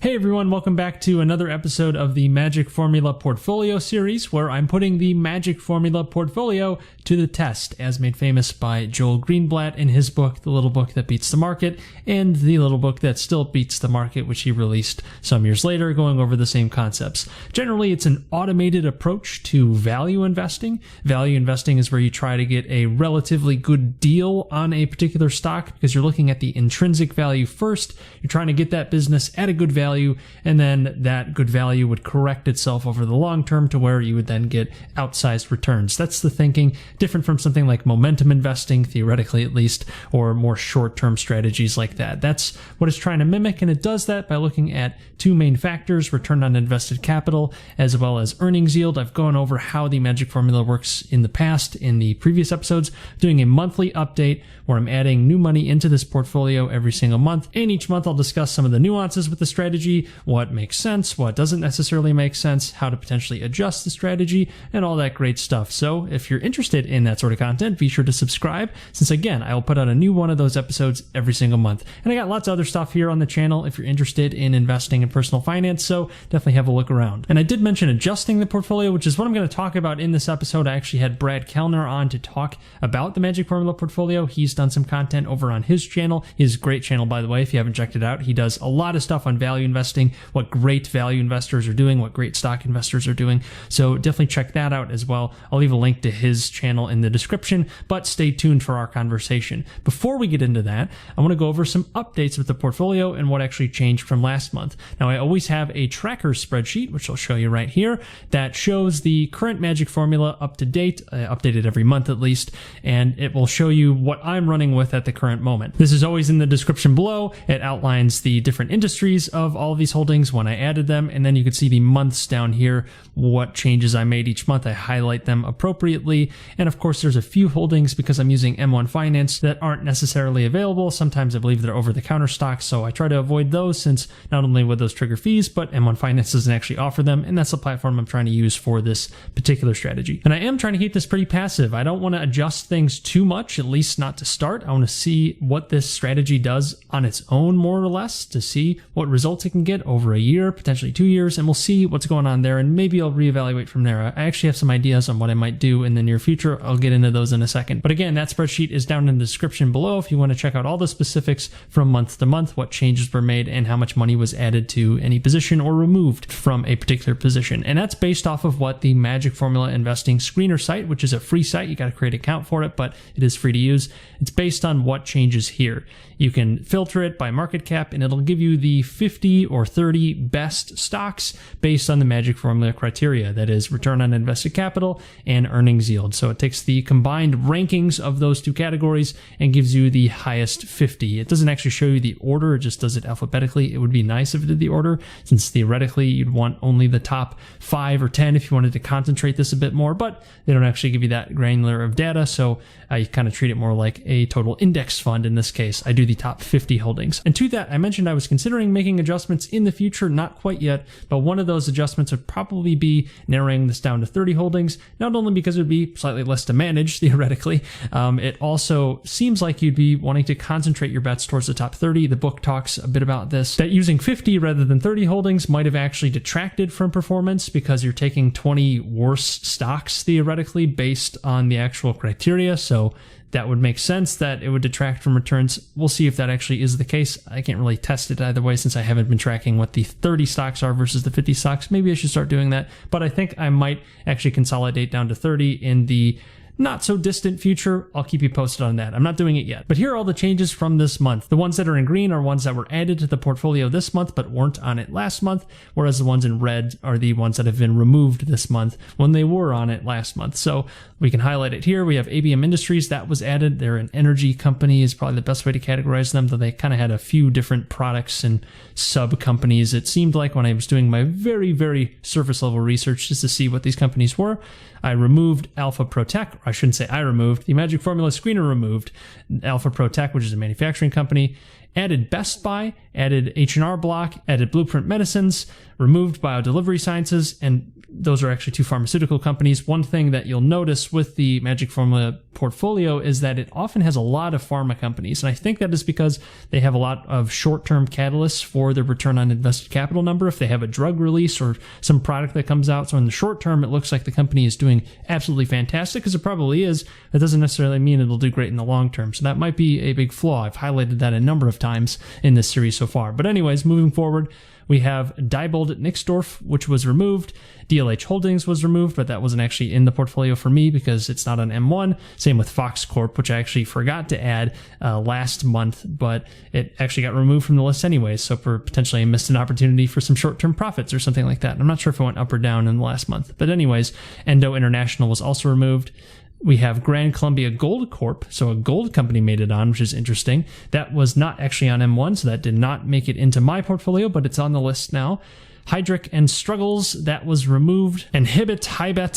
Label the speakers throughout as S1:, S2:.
S1: Hey everyone, welcome back to another episode of the Magic Formula Portfolio series, where I'm putting the Magic Formula Portfolio to the test, as made famous by Joel Greenblatt in his book, The Little Book That Beats the Market, and The Little Book That Still Beats the Market, which he released some years later, going over the same concepts. Generally, it's an automated approach to value investing. Value investing is where you try to get a relatively good deal on a particular stock because you're looking at the intrinsic value first. You're trying to get that business at a good value, and then that good value would correct itself over the long term to where you would then get outsized returns. That's the thinking, different from something like momentum investing, theoretically at least, or more short-term strategies like that. That's what it's trying to mimic, and it does that by looking at two main factors, return on invested capital, as well as earnings yield. I've gone over how the Magic Formula works in the past in the previous episodes, doing a monthly update where I'm adding new money into this portfolio every single month, and each month I'll discuss some of the nuances with the strategy, what makes sense, what doesn't necessarily make sense, how to potentially adjust the strategy, and all that great stuff. So if you're interested in that sort of content, be sure to subscribe, since again, I will put out a new one of those episodes every single month. And I got lots of other stuff here on the channel if you're interested in investing in personal finance, so definitely have a look around. And I did mention adjusting the portfolio, which is what I'm going to talk about in this episode. I actually had Brad Kaellner on to talk about the Magic Formula portfolio. He's done some content over on his channel. His great channel, by the way, if you haven't checked it out. He does a lot of stuff on value investing, what great value investors are doing, what great stock investors are doing. So definitely check that out as well. I'll leave a link to his channel in the description, but stay tuned for our conversation. Before we get into that, I want to go over some updates with the portfolio and what actually changed from last month. Now, I always have a tracker spreadsheet, which I'll show you right here, that shows the current Magic Formula up to date, updated every month at least, and it will show you what I'm running with at the current moment. This is always in the description below. It outlines the different industries of all of these holdings when I added them, and then you can see the months down here, what changes I made each month. I highlight them appropriately, and of course there's a few holdings because I'm using M1 Finance that aren't necessarily available. Sometimes I believe they're over-the-counter stocks, so I try to avoid those since not only would those trigger fees, but M1 Finance doesn't actually offer them, and that's the platform I'm trying to use for this particular strategy. And I am trying to keep this pretty passive. I don't want to adjust things too much, at least not to start. I want to see what this strategy does on its own, more or less, to see what results it can get over a year, potentially 2 years, and we'll see what's going on there, and maybe I'll reevaluate from there. I actually have some ideas on what I might do in the near future. I'll get into those in a second. But again, that spreadsheet is down in the description below if you want to check out all the specifics from month to month, what changes were made, and how much money was added to any position or removed from a particular position. And that's based off of what the Magic Formula Investing Screener site, which is a free site, you got to create an account for it, but it is free to use. It's based on what changes here. You can filter it by market cap, and it'll give you the 50 or 30 best stocks based on the Magic Formula criteria. That is return on invested capital and earnings yield. So it takes the combined rankings of those two categories and gives you the highest 50. It doesn't actually show you the order, it just does it alphabetically. It would be nice if it did the order, since theoretically you'd want only the top 5 or 10 if you wanted to concentrate this a bit more, but they don't actually give you that granular of data, so you kind of treat it more like a total index fund in this case. I do the top 50 holdings. And to that, I mentioned I was considering making adjustments in the future, not quite yet, but one of those adjustments would probably be narrowing this down to 30 holdings, not only because it would be slightly less to manage, theoretically, it also seems like you'd be wanting to concentrate your bets towards the top 30. The book talks a bit about this, that using 50 rather than 30 holdings might have actually detracted from performance because you're taking 20 worse stocks, theoretically, based on the actual criteria. So that would make sense that it would detract from returns. We'll see if that actually is the case. I can't really test it either way since I haven't been tracking what the 30 stocks are versus the 50 stocks. Maybe I should start doing that, but I think I might actually consolidate down to 30 in the not so distant future. I'll keep you posted on that. I'm not doing it yet. But here are all the changes from this month. The ones that are in green are ones that were added to the portfolio this month but weren't on it last month, whereas the ones in red are the ones that have been removed this month when they were on it last month. So we can highlight it here. We have ABM Industries, that was added. They're an energy company is probably the best way to categorize them, though they kind of had a few different products and sub companies. It seemed like when I was doing my very, very surface level research just to see what these companies were, I removed Alpha Protec. I shouldn't say I removed. The Magic Formula Screener removed Alpha Protec, which is a manufacturing company, added Best Buy, added H&R Block, added Blueprint Medicines, removed BioDelivery Sciences, and those are actually two pharmaceutical companies. One thing that you'll notice with the Magic Formula portfolio is that it often has a lot of pharma companies. And I think that is because they have a lot of short-term catalysts for their return on invested capital number. If they have a drug release or some product that comes out, so in the short term, it looks like the company is doing absolutely fantastic, because it probably is. That doesn't necessarily mean it'll do great in the long term. So that might be a big flaw. I've highlighted that a number of times in this series so far. But anyways, moving forward, we have Diebold Nixdorf, which was removed. DLH Holdings was removed, but that wasn't actually in the portfolio for me because it's not on M1. Same with Fox Corp, which I actually forgot to add last month, but it actually got removed from the list anyway. So potentially I missed an opportunity for some short-term profits or something like that. I'm not sure if it went up or down in the last month. But anyways, Endo International was also removed. We have Grand Columbia Gold Corp, so a gold company made it on, which is interesting. That was not actually on M1, so that did not make it into my portfolio, but it's on the list now. Heidrick and Struggles, that was removed. And Hibet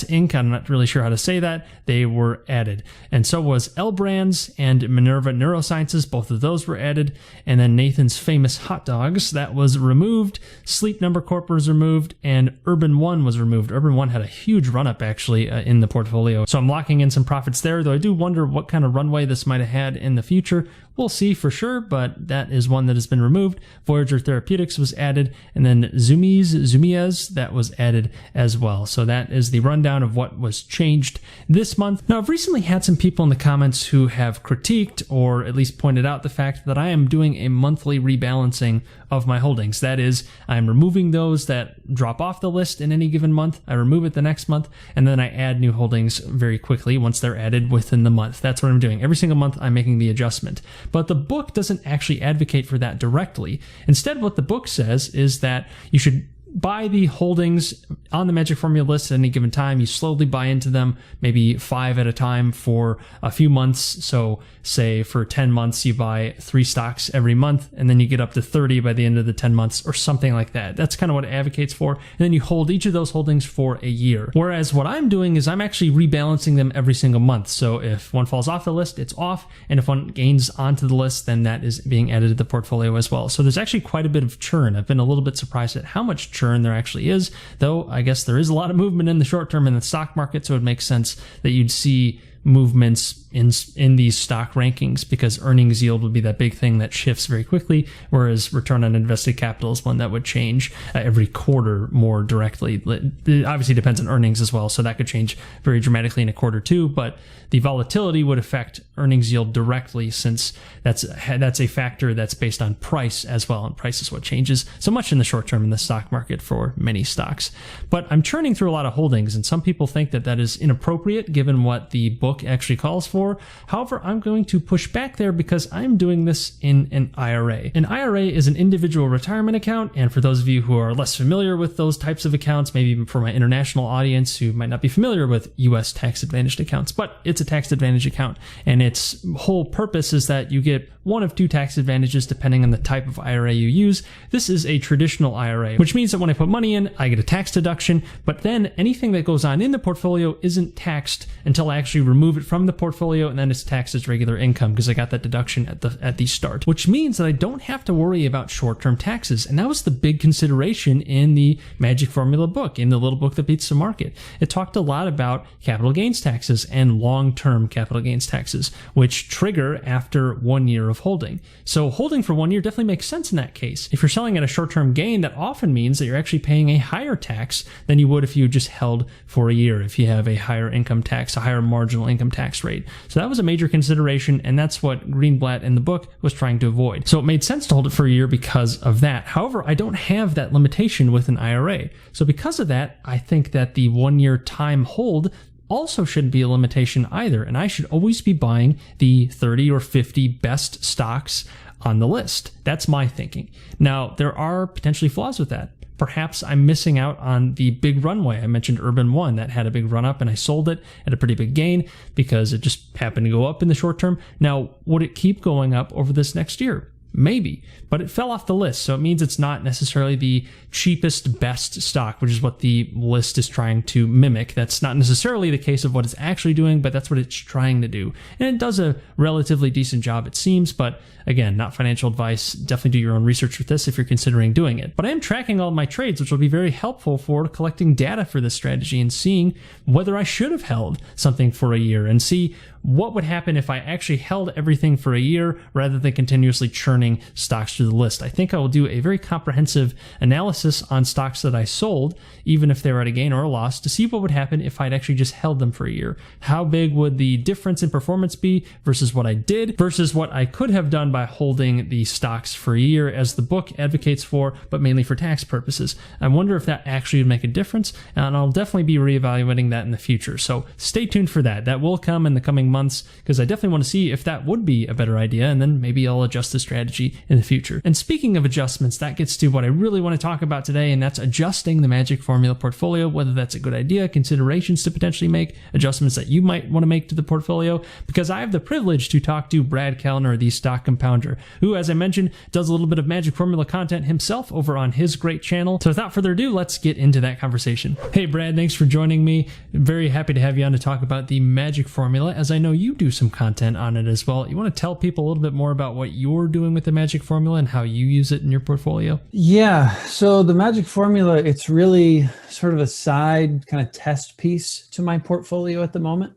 S1: Inc., I'm not really sure how to say that, they were added. And so was L Brands and Minerva Neurosciences, both of those were added. And then Nathan's Famous Hot Dogs, that was removed. Sleep Number Corp was removed, and Urban One was removed. Urban One had a huge run-up, actually, in the portfolio. So I'm locking in some profits there, though I do wonder what kind of runway this might have had in the future. We'll see for sure, but that is one that has been removed. Voyager Therapeutics was added, and then Zumiez, that was added as well. So that is the rundown of what was changed this month. Now, I've recently had some people in the comments who have critiqued, or at least pointed out the fact that I am doing a monthly rebalancing of my holdings. That is, I'm removing those that drop off the list in any given month. I remove it the next month, and then I add new holdings very quickly once they're added within the month. That's what I'm doing. Every single month, I'm making the adjustment. But the book doesn't actually advocate for that directly. Instead, what the book says is that you should buy the holdings on the Magic Formula list at any given time. You slowly buy into them, maybe 5 at a time for a few months. So say for 10 months, you buy 3 stocks every month, and then you get up to 30 by the end of the 10 months or something like that. That's kind of what it advocates for. And then you hold each of those holdings for a year. Whereas what I'm doing is I'm actually rebalancing them every single month. So if one falls off the list, it's off. And if one gains onto the list, then that is being added to the portfolio as well. So there's actually quite a bit of churn. I've been a little bit surprised at how much churn there actually is, though I guess there is a lot of movement in the short term in the stock market, so it makes sense that you'd see movements in these stock rankings, because earnings yield would be that big thing that shifts very quickly, whereas return on invested capital is one that would change every quarter more directly. It obviously depends on earnings as well, so that could change very dramatically in a quarter too, but the volatility would affect earnings yield directly, since that's a factor that's based on price as well, and price is what changes so much in the short term in the stock market for many stocks. But I'm churning through a lot of holdings, and some people think that that is inappropriate given what the book actually calls for. However, I'm going to push back there because I'm doing this in an IRA. An IRA is an individual retirement account, and for those of you who are less familiar with those types of accounts, maybe even for my international audience who might not be familiar with US tax-advantaged accounts, but it's a tax-advantaged account, and its whole purpose is that you get one of 2 tax advantages depending on the type of IRA you use. This is a traditional IRA, which means that when I put money in, I get a tax deduction, but then anything that goes on in the portfolio isn't taxed until I actually remove it from the portfolio, and then it's taxed as regular income because I got that deduction at the start, which means that I don't have to worry about short-term taxes. And that was the big consideration in the Magic Formula book, in the little book that beats the market. It talked a lot about capital gains taxes and long-term capital gains taxes, which trigger after 1 year of holding. So holding for 1 year definitely makes sense in that case. If you're selling at a short-term gain, that often means that you're actually paying a higher tax than you would if you just held for a year, if you have a higher income tax, a higher marginal income tax rate. So that was a major consideration, and that's what Greenblatt in the book was trying to avoid. So it made sense to hold it for a year because of that. However, I don't have that limitation with an IRA. So because of that, I think that the 1 year time hold also shouldn't be a limitation either, and I should always be buying the 30 or 50 best stocks on the list. That's my thinking. Now, there are potentially flaws with that. Perhaps I'm missing out on the big runway. I mentioned Urban One, that had a big run up, and I sold it at a pretty big gain because it just happened to go up in the short term. Now, would it keep going up over this next year? Maybe, but it fell off the list. So it means it's not necessarily the cheapest, best stock, which is what the list is trying to mimic. That's not necessarily the case of what it's actually doing, but that's what it's trying to do. And it does a relatively decent job, it seems, but again, not financial advice. Definitely do your own research with this if you're considering doing it. But I am tracking all of my trades, which will be very helpful for collecting data for this strategy and seeing whether I should have held something for a year and see what would happen if I actually held everything for a year rather than continuously churning stocks through the list. I think I will do a very comprehensive analysis on stocks that I sold, even if they were at a gain or a loss, to see what would happen if I'd actually just held them for a year. How big would the difference in performance be versus what I did versus what I could have done by holding the stocks for a year, as the book advocates for, but mainly for tax purposes. I wonder if that actually would make a difference, and I'll definitely be reevaluating that in the future. So stay tuned for that. That will come in the coming months, because I definitely want to see if that would be a better idea, and then maybe I'll adjust the strategy in the future. And speaking of adjustments, that gets to what I really want to talk about today, and that's adjusting the Magic Formula portfolio, whether that's a good idea, considerations to potentially make, adjustments that you might want to make to the portfolio, because I have the privilege to talk to Brad Kaellner, the stock compounder, who, as I mentioned, does a little bit of Magic Formula content himself over on his great channel. So without further ado, let's get into that conversation. Hey Brad, thanks for joining me. Very happy to have you on to talk about the Magic Formula, as I know you do some content on it as well. You want to tell people a little bit more about what you're doing with the Magic Formula and how you use it in your portfolio?
S2: Yeah, so the Magic Formula, it's really sort of a side kind of test piece to my portfolio at the moment.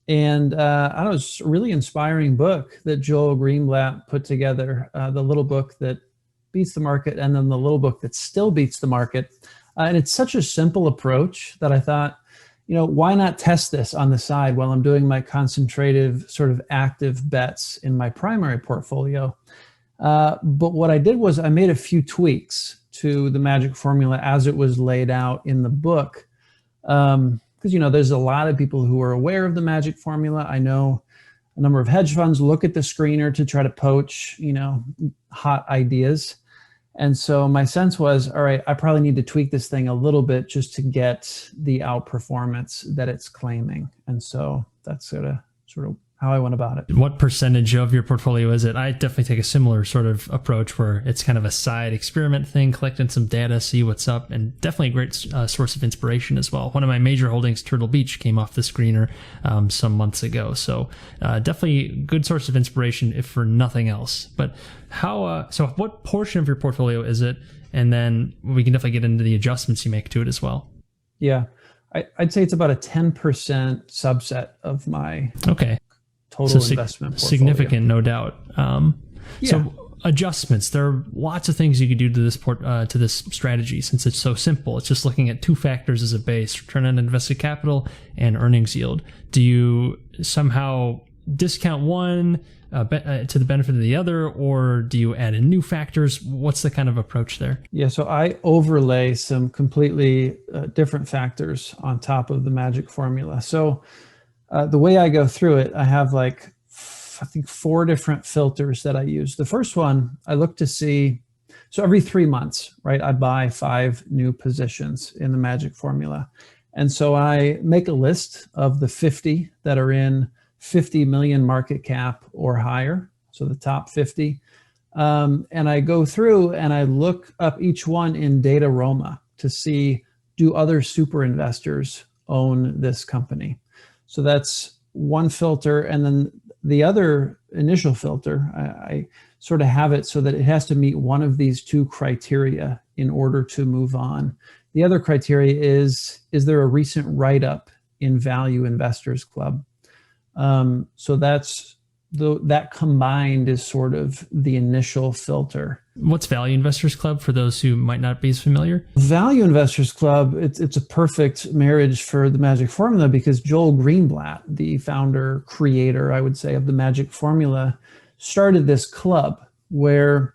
S2: And I don't know, it's a really inspiring book that Joel Greenblatt put together, the little book that beats the market and then the little book that still beats the market. And it's such a simple approach that I thought, why not test this on the side while I'm doing my concentrative sort of active bets in my primary portfolio. But what I did was I made a few tweaks to the Magic Formula as it was laid out in the book. Because, there's a lot of people who are aware of the Magic Formula. I know a number of hedge funds look at the screener to try to poach, hot ideas. And so my sense was, all right, I probably need to tweak this thing a little bit just to get the outperformance that it's claiming. And so that's sort of how I went about it.
S1: What percentage of your portfolio is it? I definitely take a similar sort of approach where it's kind of a side experiment thing, collecting some data, see what's up, and definitely a great source of inspiration as well. One of my major holdings, Turtle Beach, came off the screener some months ago. So definitely a good source of inspiration, if for nothing else. But so what portion of your portfolio is it? And then we can definitely get into the adjustments you make to it as well.
S2: Yeah, I'd say it's about a 10% subset of my total investment portfolio.
S1: Significant, no doubt. So adjustments, there are lots of things you could do to this strategy, since it's so simple. It's just looking at two factors as a base: return on invested capital and earnings yield. Do you somehow discount one to the benefit of the other, or do you add in new factors? What's the kind of approach there?
S2: Yeah, so I overlay some completely different factors on top of the Magic Formula. So the way I go through it, I have I think 4 different filters that I use. The first one, I look to see, so every 3 months, right, I buy 5 new positions in the Magic Formula. And so I make a list of the 50 that are in 50 million market cap or higher, so the top 50. And I go through and I look up each one in Data Roma to see, do other super investors own this company? So that's one filter. And then the other initial filter, I sort of have it so that it has to meet one of these 2 criteria in order to move on. The other criteria is there a recent write-up in Value Investors Club? So that combined is sort of the initial filter.
S1: What's Value Investors Club for those who might not be as familiar?
S2: Value Investors Club, it's a perfect marriage for the Magic Formula, because Joel Greenblatt, the founder, creator, I would say, of the Magic Formula, started this club where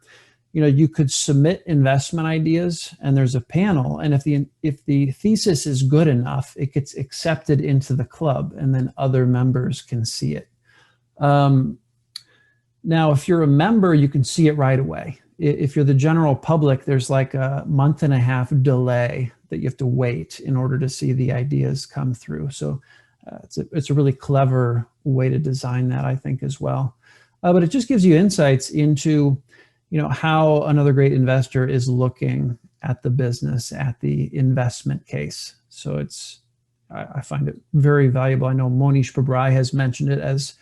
S2: you could submit investment ideas, and there's a panel, and if the thesis is good enough, it gets accepted into the club, and then other members can see it. Now, if you're a member, you can see it right away. If you're the general public, there's like a 1.5-month delay that you have to wait in order to see the ideas come through. So it's a really clever way to design that, I think, as well. But it just gives you insights into, how another great investor is looking at the business, at the investment case. So I find it very valuable. I know Monish Pabrai has mentioned it as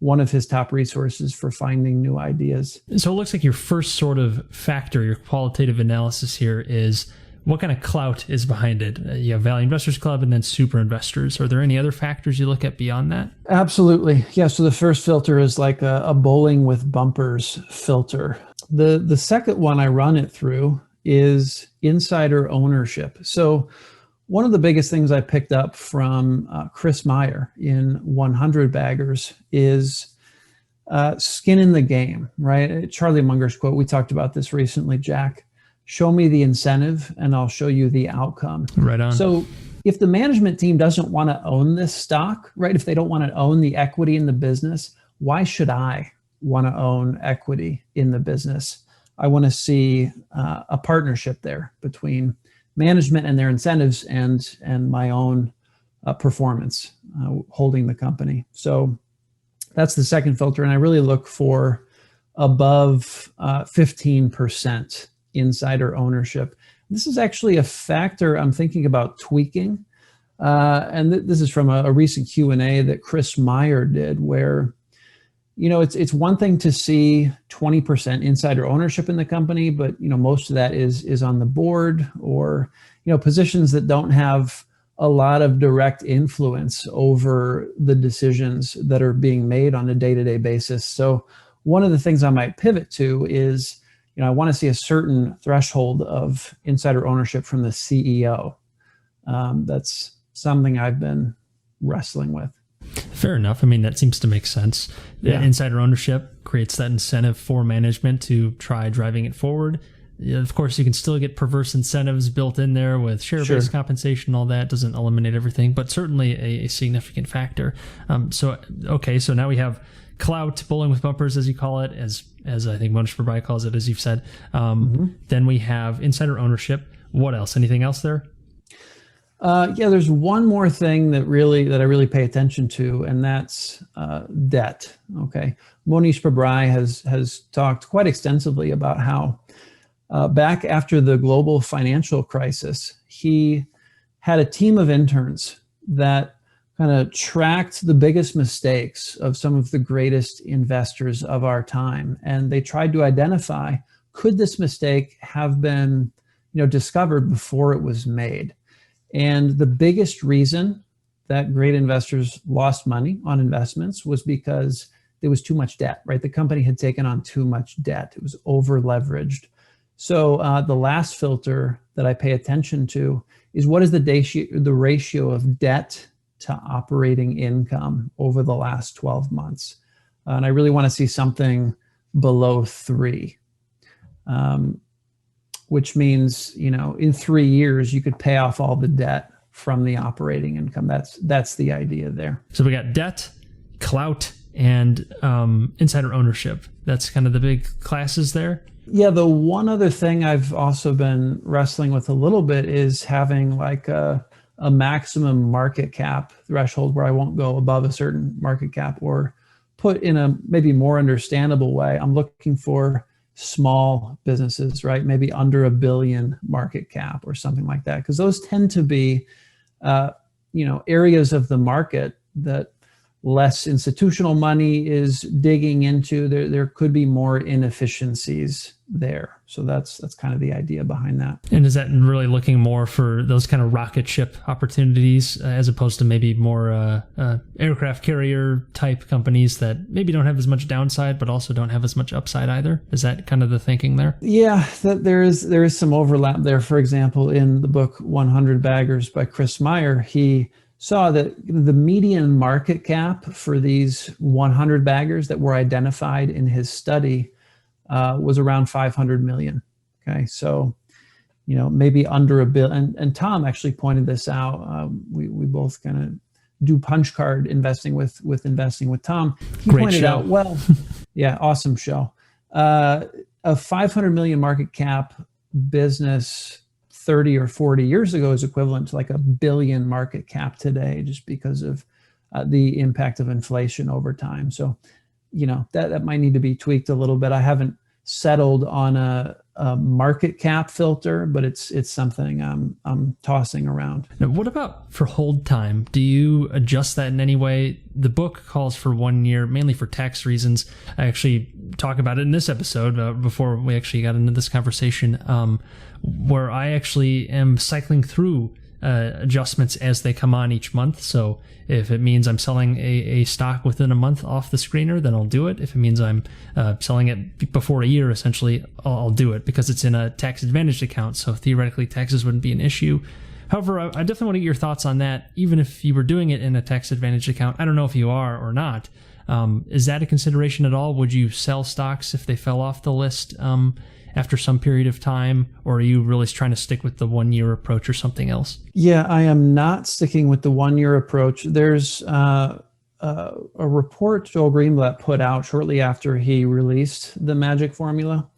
S2: one of his top resources for finding new ideas.
S1: So it looks like your first sort of factor, your qualitative analysis here, is what kind of clout is behind it. You have Value Investors Club and then super investors. Are there any other factors you look at beyond that?
S2: Absolutely. Yeah. So the first filter is like a bowling with bumpers filter. The second one I run it through is insider ownership. So one of the biggest things I picked up from Chris Meyer in 100 Baggers is skin in the game, right? Charlie Munger's quote, we talked about this recently, Jack. Show me the incentive and I'll show you the outcome.
S1: Right on.
S2: So if the management team doesn't want to own this stock, right? If they don't want to own the equity in the business, why should I want to own equity in the business? I want to see a partnership there between management and their incentives and my own performance holding the company. So that's the second filter. And I really look for above 15% insider ownership. This is actually a factor I'm thinking about tweaking. And this is from a recent Q&A that Chris Meyer did, where it's one thing to see 20% insider ownership in the company, but most of that is on the board or positions that don't have a lot of direct influence over the decisions that are being made on a day-to-day basis. So one of the things I might pivot to is I want to see a certain threshold of insider ownership from the CEO. That's something I've been wrestling with.
S1: Fair enough. I mean, that seems to make sense.
S2: Yeah.
S1: Insider ownership creates that incentive for management to try driving it forward. Yeah, of course, you can still get perverse incentives built in there with share-based compensation. All that doesn't eliminate everything, but certainly a significant factor. So now we have clout, bowling with bumpers, as you call it, as I think Monish Pabrai calls it, as you've said. Then we have insider ownership. What else? Anything else there?
S2: There's one more thing that I really pay attention to, and that's debt. Okay, Monish Pabrai has talked quite extensively about how back after the global financial crisis, he had a team of interns that kind of tracked the biggest mistakes of some of the greatest investors of our time, and they tried to identify, could this mistake have been discovered before it was made? And the biggest reason that great investors lost money on investments was because there was too much debt, right? The company had taken on too much debt. It was over leveraged. So the last filter that I pay attention to is what is the ratio of debt to operating income over the last 12 months. And I really want to see something below 3. Which means, in 3 years, you could pay off all the debt from the operating income. That's the idea there.
S1: So we got debt, clout, and insider ownership. That's kind of the big classes there.
S2: Yeah, the one other thing I've also been wrestling with a little bit is having like a maximum market cap threshold where I won't go above a certain market cap, or put in a maybe more understandable way, I'm looking for small businesses, right? Maybe under $1 billion market cap or something like that. Because those tend to be, areas of the market that less institutional money is digging into. There could be more inefficiencies there. So that's kind of the idea behind that.
S1: And is that really looking more for those kind of rocket ship opportunities as opposed to maybe more aircraft carrier type companies that maybe don't have as much downside but also don't have as much upside either? Is that kind of the thinking there?
S2: Yeah, there is some overlap there. For example, in the book 100 Baggers by Chris Meyer, he saw that the median market cap for these 100 baggers that were identified in his study was around 500 million. Okay, so maybe under $1 billion. And Tom actually pointed this out. We both kind of do punch card investing with investing with Tom. He
S1: Great
S2: pointed
S1: show.
S2: out, well, yeah, awesome show. A 500 million market cap business 30 or 40 years ago is equivalent to like $1 billion market cap today, just because of the impact of inflation over time. So, that might need to be tweaked a little bit. I haven't settled on a market cap filter, but it's something I'm tossing around.
S1: Now, what about for hold time? Do you adjust that in any way? The book calls for 1 year, mainly for tax reasons. I actually talk about it in this episode before we actually got into this conversation, where I actually am cycling through adjustments as they come on each month. So if it means I'm selling a stock within a month off the screener, then I'll do it. If it means I'm selling it before a year, essentially, I'll do it because it's in a tax advantaged account. So theoretically, taxes wouldn't be an issue. However, I definitely want to get your thoughts on that. Even if you were doing it in a tax advantaged account, I don't know if you are or not. Is that a consideration at all? Would you sell stocks if they fell off the list after some period of time, or are you really trying to stick with the 1 year approach or something else?
S2: Yeah, I am not sticking with the 1 year approach. There's a report Joel Greenblatt put out shortly after he released the magic formula.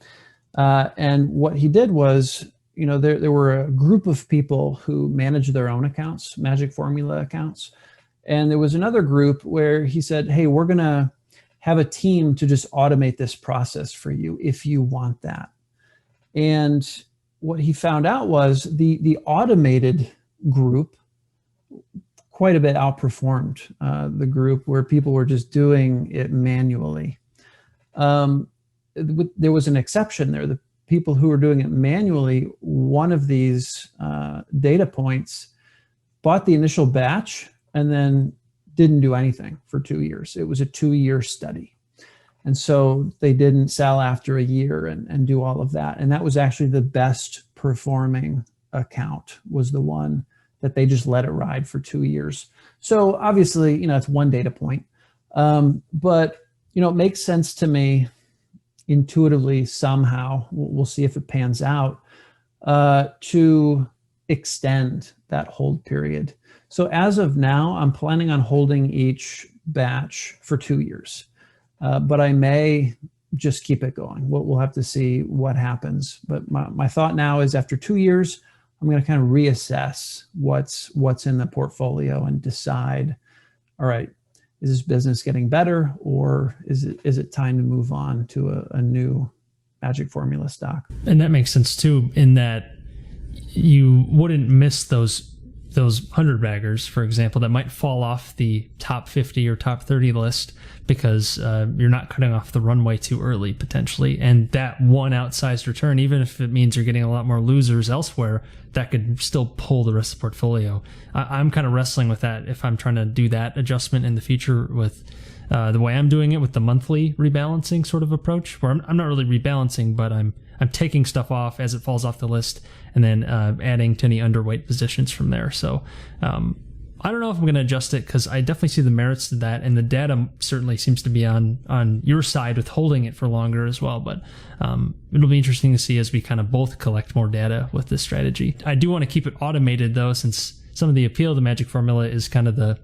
S2: And what he did was, there were a group of people who managed their own accounts, magic formula accounts. And there was another group where he said, hey, we're going to have a team to just automate this process for you if you want that. And what he found out was the automated group quite a bit outperformed the group where people were just doing it manually. There was an exception there. The people who were doing it manually, one of these data points bought the initial batch and then didn't do anything for 2 years. It was a 2-year study. And so they didn't sell after a year and do all of that. And that was actually the best performing account, was the one that they just let it ride for 2 years. So obviously, it's one data point. But, it makes sense to me intuitively somehow, we'll see if it pans out, to extend that hold period. So as of now, I'm planning on holding each batch for 2 years. But I may just keep it going. We'll have to see what happens. But my thought now is after 2 years, I'm going to kind of reassess what's in the portfolio and decide, all right, is this business getting better, or is it time to move on to a new magic formula stock?
S1: And that makes sense too, in that you wouldn't miss those 100 baggers, for example, that might fall off the top 50 or top 30 list because you're not cutting off the runway too early, potentially. And that one outsized return, even if it means you're getting a lot more losers elsewhere, that could still pull the rest of the portfolio. I'm kind of wrestling with that if I'm trying to do that adjustment in the future with the way I'm doing it with the monthly rebalancing sort of approach, where I'm not really rebalancing, but I'm taking stuff off as it falls off the list and then adding to any underweight positions from there. So I don't know if I'm going to adjust it because I definitely see the merits to that. And the data certainly seems to be on your side with holding it for longer as well. But it'll be interesting to see as we kind of both collect more data with this strategy. I do want to keep it automated though, since some of the appeal of the magic formula is kind of the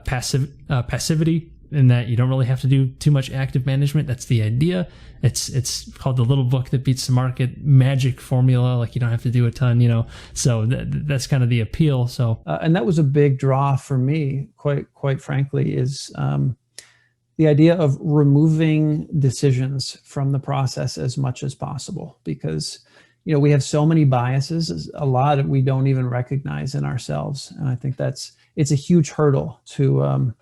S1: passivity, in that you don't really have to do too much active management. That's the idea. It's called the little book that beats the market, magic formula. Like you don't have to do a ton, So that's kind of the appeal. So
S2: and that was a big draw for me, quite frankly, is the idea of removing decisions from the process as much as possible, because we have so many biases, a lot that we don't even recognize in ourselves, and I think it's a huge hurdle to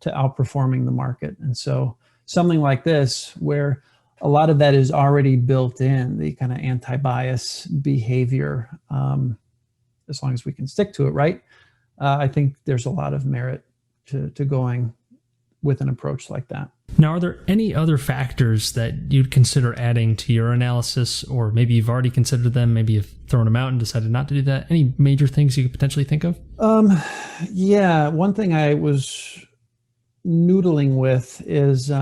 S2: outperforming the market. And so something like this, where a lot of that is already built in, the kind of anti-bias behavior, as long as we can stick to it, right? I think there's a lot of merit to going with an approach like that.
S1: Now, are there any other factors that you'd consider adding to your analysis, or maybe you've already considered them, maybe you've thrown them out and decided not to do that? Any major things you could potentially think of?
S2: Yeah, one thing I was noodling with is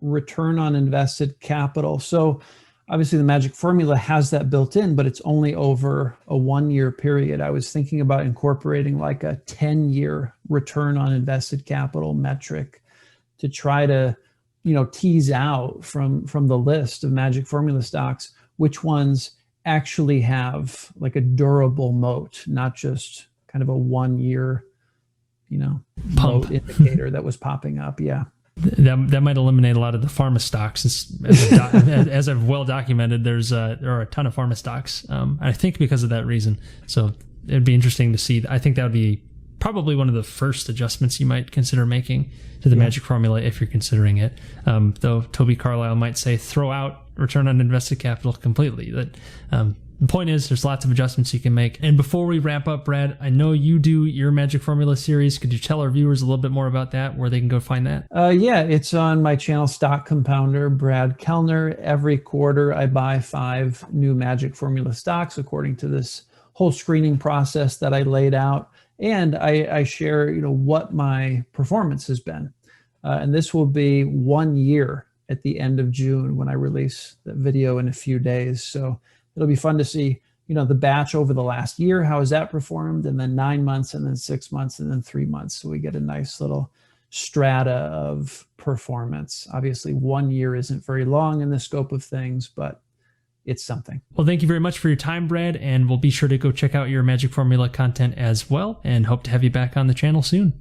S2: return on invested capital. So obviously the magic formula has that built in, but it's only over a 1-year period. I was thinking about incorporating like a 10-year return on invested capital metric to try to, tease out from the list of magic formula stocks, which ones actually have like a durable moat, not just kind of a 1-year,
S1: pump
S2: moat indicator that was popping up. Yeah.
S1: That might eliminate a lot of the pharma stocks. As I've well documented, there are a ton of pharma stocks. I think because of that reason. So it'd be interesting to see. I think that would be probably one of the first adjustments you might consider making to the magic formula if you're considering it. Though Toby Carlisle might say throw out return on invested capital completely. The point is, there's lots of adjustments you can make. And before we wrap up, Brad, I know you do your Magic Formula series. Could you tell our viewers a little bit more about that, where they can go find that?
S2: Yeah, it's on my channel, Stock Compounder, Brad Kaellner. Every quarter, I buy 5 new Magic Formula stocks according to this whole screening process that I laid out. And I share, what my performance has been. And this will be 1 year at the end of June when I release the video in a few days. So it'll be fun to see, the batch over the last year, how has that performed, and then 9 months, and then 6 months, and then 3 months. So we get a nice little strata of performance. Obviously, 1 year isn't very long in the scope of things, but it's something.
S1: Well, thank you very much for your time, Brad, and we'll be sure to go check out your Magic Formula content as well, and hope to have you back on the channel soon.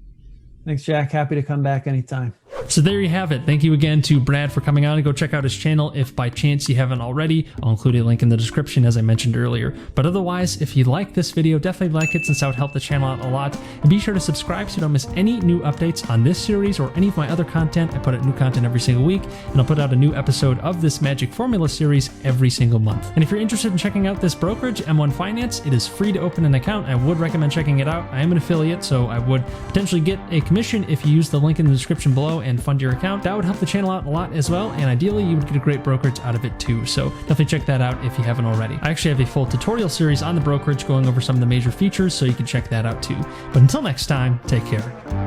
S2: Thanks, Jack. Happy to come back anytime.
S1: So there you have it. Thank you again to Brad for coming on, and go check out his channel if by chance you haven't already. I'll include a link in the description as I mentioned earlier. But otherwise, if you like this video, definitely like it since that would help the channel out a lot. And be sure to subscribe so you don't miss any new updates on this series or any of my other content. I put out new content every single week, and I'll put out a new episode of this Magic Formula series every single month. And if you're interested in checking out this brokerage, M1 Finance, it is free to open an account. I would recommend checking it out. I am an affiliate, so I would potentially get a commission if you use the link in the description below and fund your account. That would help the channel out a lot as well, and ideally you would get a great brokerage out of it too. So definitely check that out if you haven't already. I actually have a full tutorial series on the brokerage going over some of the major features, so you can check that out too. But until next time, take care.